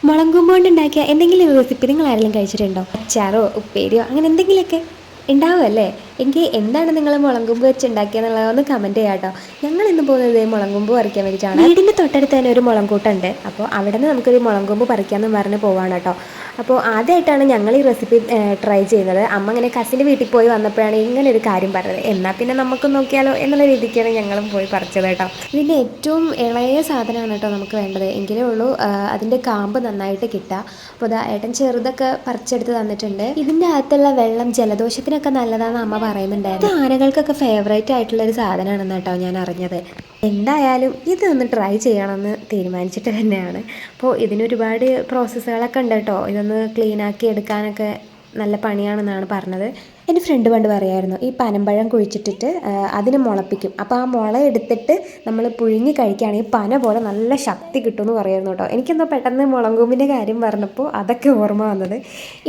മുളങ്കൊമ്പ് കൊണ്ട് ഉണ്ടാക്കിയ എന്തെങ്കിലും റെസിപ്പി നിങ്ങൾ ആരെങ്കിലും കഴിച്ചിട്ടുണ്ടോ? അച്ചാറോ ഉപ്പേരിയോ അങ്ങനെ എന്തെങ്കിലുമൊക്കെ ഉണ്ടാവുമല്ലേ? എങ്കിൽ എന്താണ് നിങ്ങൾ മുളങ്കൊമ്പ് വെച്ച് ഉണ്ടാക്കിയെന്നുള്ളതൊന്ന് കമൻറ്റ് ചെയ്യാം കേട്ടോ. ഞങ്ങൾ ഇന്ന് പോകുന്നത് മുളങ്കൊമ്പ് പറിക്കാൻ വേണ്ടിയിട്ടാണ്. വീടിൻ്റെ തൊട്ടടുത്ത് തന്നെ ഒരു മുളങ്കൂട്ടുണ്ട്. അപ്പോൾ അവിടെ നിന്ന് നമുക്കൊരു മുളങ്കൊമ്പ് പറിക്കാമെന്ന് പറഞ്ഞ് പോവാണ് കേട്ടോ. അപ്പോൾ ആദ്യമായിട്ടാണ് ഞങ്ങൾ ഈ റെസിപ്പി ട്രൈ ചെയ്യുന്നത്. അമ്മ ഇങ്ങനെ കസിൻ്റെ വീട്ടിൽ പോയി വന്നപ്പോഴാണ് ഇങ്ങനെ ഒരു കാര്യം പറഞ്ഞത്. എന്നാൽ പിന്നെ നമുക്ക് നോക്കിയാലോ എന്നുള്ള രീതിക്കാണ് ഞങ്ങളും പോയി പറിച്ചത് കേട്ടോ. ഇതിൻ്റെ ഏറ്റവും ഇളയ സാധനമാണ് കേട്ടോ നമുക്ക് വേണ്ടത്. എങ്കിലേ ഉള്ളൂ അതിൻ്റെ കാമ്പ് നന്നായിട്ട് കിട്ടുക. അപ്പോൾ ഇതാ ഏട്ടൻ ചെറുതൊക്കെ പറിച്ചെടുത്ത് തന്നിട്ടുണ്ട്. ഇതിൻ്റെ അകത്തുള്ള വെള്ളം ജലദോഷത്തിനൊക്കെ നല്ലതാണെന്ന് അമ്മ പറയുന്നുണ്ടായിരുന്നു. ഇത് ആനകൾക്കൊക്കെ ഫേവറേറ്റ് ആയിട്ടുള്ള ഒരു സാധനമാണെന്ന് കേട്ടോ ഞാൻ അറിഞ്ഞത്. എന്തായാലും ഇതൊന്ന് ട്രൈ ചെയ്യണമെന്ന് തീരുമാനിച്ചിട്ട് തന്നെയാണ്. അപ്പോൾ ഇതിനൊരുപാട് പ്രോസസ്സുകളൊക്കെ ഉണ്ട് കേട്ടോ. ഇതൊന്ന് ക്ലീനാക്കി എടുക്കാനൊക്കെ നല്ല പണിയാണെന്നാണ് പറഞ്ഞത്. എൻ്റെ ഫ്രണ്ട് പണ്ട് പറയായിരുന്നു ഈ പനമ്പഴം കുഴിച്ചിട്ടിട്ട് അതിന് മുളപ്പിക്കും. അപ്പോൾ ആ മുള എടുത്തിട്ട് നമ്മൾ പുഴുങ്ങി കഴിക്കുകയാണെങ്കിൽ പന പോലെ നല്ല ശക്തി കിട്ടുമെന്ന് പറയുമായിരുന്നു കേട്ടോ. എനിക്കെന്തോ പെട്ടെന്ന് മുളങ്കൂമ്പിൻ്റെ കാര്യം പറഞ്ഞപ്പോൾ അതൊക്കെ ഓർമ്മ വന്നത്.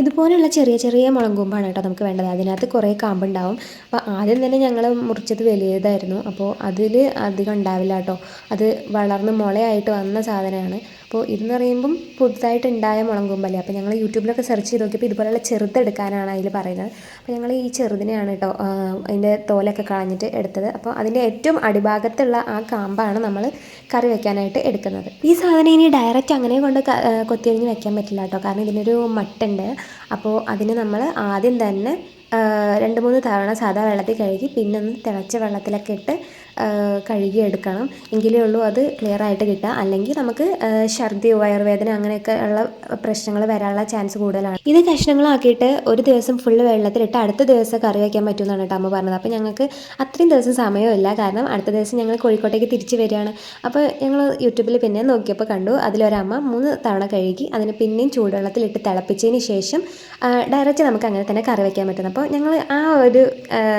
ഇതുപോലുള്ള ചെറിയ ചെറിയ മുളങ്കൂമ്പാണ് കേട്ടോ നമുക്ക് വേണ്ടത്. അതിനകത്ത് കുറേ കാമ്പുണ്ടാവും. അപ്പോൾ ആദ്യം തന്നെ ഞങ്ങൾ മുറിച്ചത് വലിയതായിരുന്നു. അപ്പോൾ അതിൽ അധികം ഉണ്ടാവില്ല കേട്ടോ. അത് വളർന്ന് മുളയായിട്ട് വന്ന സാധനമാണ്. അപ്പോൾ ഇതെന്ന് പറയുമ്പം പുതുതായിട്ട് ഉണ്ടായ മുളങ്കൂമ്പല്ലേ. അപ്പോൾ ഞങ്ങൾ യൂട്യൂബിലൊക്കെ സെർച്ച് ചെയ്ത് നോക്കിയപ്പോൾ ഇതുപോലുള്ള ചെറുതെടുക്കാനാണ് അതിൽ പറയുന്നത്. അപ്പോൾ ഞങ്ങൾ ഈ ചെറുതിനെയാണ് കേട്ടോ അതിൻ്റെ തോലൊക്കെ കളഞ്ഞിട്ട് എടുത്തത്. അപ്പോൾ അതിൻ്റെ ഏറ്റവും അടിഭാഗത്തുള്ള ആ കാമ്പാണ് നമ്മൾ കറി വെക്കാനായിട്ട് എടുക്കുന്നത്. ഈ സാധനം ഇനി ഡയറക്റ്റ് അങ്ങനെ കൊണ്ട് കൊത്തിയരിഞ്ഞ് വെക്കാൻ പറ്റില്ല കേട്ടോ. കാരണം ഇതിനൊരു മട്ടുണ്ട്. അപ്പോൾ അതിന് നമ്മൾ ആദ്യം തന്നെ 2-3 തവണ സാധാ വെള്ളത്തിൽ കഴുകി പിന്നെ ഒന്ന് തിളച്ച വെള്ളത്തിലൊക്കെ ഇട്ട് കഴുകി എടുക്കണം. എങ്കിലേ ഉള്ളൂ അത് ക്ലിയർ ആയിട്ട് കിട്ടുക. അല്ലെങ്കിൽ നമുക്ക് ഛർദി വയറുവേദന അങ്ങനെയൊക്കെ ഉള്ള പ്രശ്നങ്ങൾ വരാനുള്ള ചാൻസ് കൂടുതലാണ്. ഇത് കഷ്ണങ്ങളാക്കിയിട്ട് ഒരു ദിവസം ഫുള്ള് വെള്ളത്തിലിട്ട് അടുത്ത ദിവസം കറി വയ്ക്കാൻ പറ്റുമെന്നാണ് കേട്ടോ അമ്മ പറഞ്ഞത്. അപ്പോൾ ഞങ്ങൾക്ക് അത്രയും ദിവസം സമയമില്ല. കാരണം അടുത്ത ദിവസം ഞങ്ങൾ കോഴിക്കോട്ടേക്ക് തിരിച്ച് വരികയാണ്. അപ്പോൾ ഞങ്ങൾ യൂട്യൂബിൽ പിന്നെ നോക്കിയപ്പോൾ കണ്ടു അതിലൊരമ്മ 3 തവണ കഴുകി അതിന് പിന്നെയും ചൂടുവെള്ളത്തിലിട്ട് തിളപ്പിച്ചതിന് ശേഷം ഡയറക്റ്റ് നമുക്ക് അങ്ങനെ തന്നെ കറി വയ്ക്കാൻ പറ്റുന്നത്. അപ്പോൾ ഞങ്ങൾ ആ ഒരു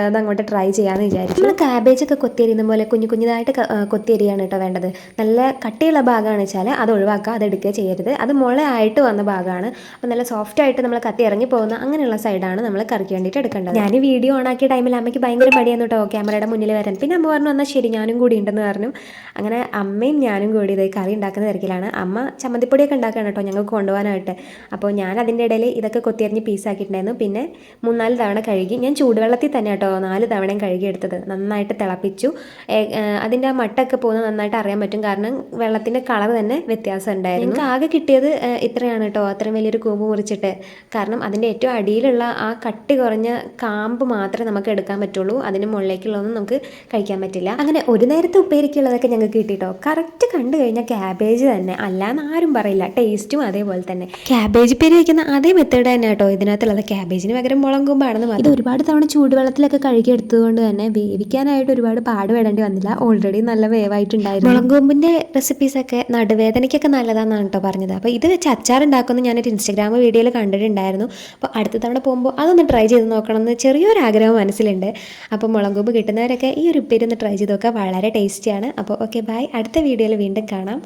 ഇതങ്ങോട്ട് ട്രൈ ചെയ്യാമെന്ന് വിചാരിച്ചു. നമ്മൾ കാബേജൊക്കെ കൊത്തിയരിയുന്ന പോലെ കുഞ്ഞു കുഞ്ഞിതായിട്ട് കൊത്തിയരിയാണ് കേട്ടോ വേണ്ടത്. നല്ല കട്ടിയുള്ള ഭാഗമാണ് വെച്ചാൽ അത് ഒഴിവാക്കുക, അത് എടുക്കുക ചെയ്യരുത്. അത് മുളയായിട്ട് വന്ന ഭാഗമാണ്. അപ്പോൾ നല്ല സോഫ്റ്റായിട്ട് നമ്മൾ കത്തി ഇറങ്ങി പോകുന്ന അങ്ങനെയുള്ള സൈഡാണ് നമ്മൾ കറിക്ക് വേണ്ടിയിട്ട് എടുക്കേണ്ടത്. ഞാൻ വീഡിയോ ഓൺ ആക്കിയ ടൈമിൽ അമ്മയ്ക്ക് ഭയങ്കര മടിയായിരുന്നു കേട്ടോ ക്യാമറയുടെ മുന്നിൽ വരാൻ. പിന്നെ അമ്മ പറഞ്ഞു എന്നാൽ ശരി ഞാനും കൂടി ഉണ്ടെന്ന് പറഞ്ഞു. അങ്ങനെ അമ്മയും ഞാനും കൂടി ഇതേ കറി ഉണ്ടാക്കുന്ന തിരക്കിലാണ്. അമ്മ ചമ്മന്തിപ്പൊടിയൊക്കെ ഉണ്ടാക്കുകയാണ് കേട്ടോ ഞങ്ങൾക്ക് കൊണ്ടുപോകാനായിട്ട്. അപ്പോൾ ഞാൻ അതിൻ്റെ ഇടയിൽ ഇതൊക്കെ കൊത്തിയരിഞ്ഞ് പീസാക്കിയിട്ടുണ്ടായിരുന്നു. പിന്നെ 3-4 തവണ കഴുകി. ഞാൻ ചൂടുവെള്ളത്തിൽ തന്നെ കേട്ടോ 4 തവണയും കഴുകി എടുത്തത്. നന്നായിട്ട് തിളപ്പിച്ചു. അതിൻ്റെ ആ മട്ടൊക്കെ പോകുന്നത് നന്നായിട്ട് അറിയാൻ പറ്റും. കാരണം വെള്ളത്തിൻ്റെ കളർ തന്നെ വ്യത്യാസം ഉണ്ടായിരുന്നു. എനിക്ക് ആകെ കിട്ടിയത് ഇത്രയാണ് കേട്ടോ. അത്രയും വലിയൊരു കൂമ്പ് മുറിച്ചിട്ട്. കാരണം അതിൻ്റെ ഏറ്റവും അടിയിലുള്ള ആ കട്ടി കുറഞ്ഞ കാമ്പ് മാത്രമേ നമുക്ക് എടുക്കാൻ പറ്റുള്ളൂ. അതിന് മുകളിലേക്കുള്ളതൊന്നും നമുക്ക് കഴിക്കാൻ പറ്റില്ല. അങ്ങനെ ഒരു നേരത്തെ ഉപ്പേരിക്കുള്ളതൊക്കെ ഞങ്ങൾക്ക് കിട്ടിട്ടോ. കറക്റ്റ് കണ്ടു കഴിഞ്ഞാൽ ക്യാബേജ് തന്നെ, അല്ലാന്ന് ആരും പറയില്ല. ടേസ്റ്റും അതേപോലെ തന്നെ. ക്യാബേജ് ഉപ്പേരി വയ്ക്കുന്ന അതേ മെത്തേഡ് തന്നെ കേട്ടോ ഇതിനകത്തുള്ളത്. ക്യാബേജിന് പകരം മുളങ്കൊമ്പാണെന്ന് പറഞ്ഞു. ഇത് ഒരുപാട് തവണ ചൂടുവെള്ളത്തിലൊക്കെ കഴുകി എടുത്തതുകൊണ്ട് തന്നെ വേവിക്കാനായിട്ട് ഒരുപാട് പാടുപെടേണ്ടി വന്നില്ല. ഓൾറെഡി നല്ല വേവായിട്ടുണ്ടായിരുന്നു. മുളങ്കൊമ്പിൻ്റെ റെസിപ്പീസൊക്കെ നടുവേദനയ്ക്കൊക്കെ നല്ലതാണെന്നാണ് കേട്ടോ പറഞ്ഞത്. അപ്പോൾ ഇത് വെച്ച് അച്ചാർ ഉണ്ടാക്കുമെന്ന് ഞാനൊരു ഇൻസ്റ്റാഗ്രാം വീഡിയോയിൽ കണ്ടിട്ടുണ്ടായിരുന്നു. അപ്പോൾ അടുത്ത തവണ പോകുമ്പോൾ അതൊന്ന് ട്രൈ ചെയ്ത് നോക്കണമെന്ന് ചെറിയൊരു ആഗ്രഹം മനസ്സിലുണ്ട്. അപ്പോൾ മുളങ്കൊമ്പ് കിട്ടുന്നവരൊക്കെ ഈ ഒരു ഉപ്പേരി ഒന്ന് ട്രൈ ചെയ്ത് നോക്കുക. വളരെ ടേസ്റ്റിയാണ്. അപ്പോൾ ഓക്കെ ബൈ. അടുത്ത വീഡിയോയിൽ വീണ്ടും കാണാം.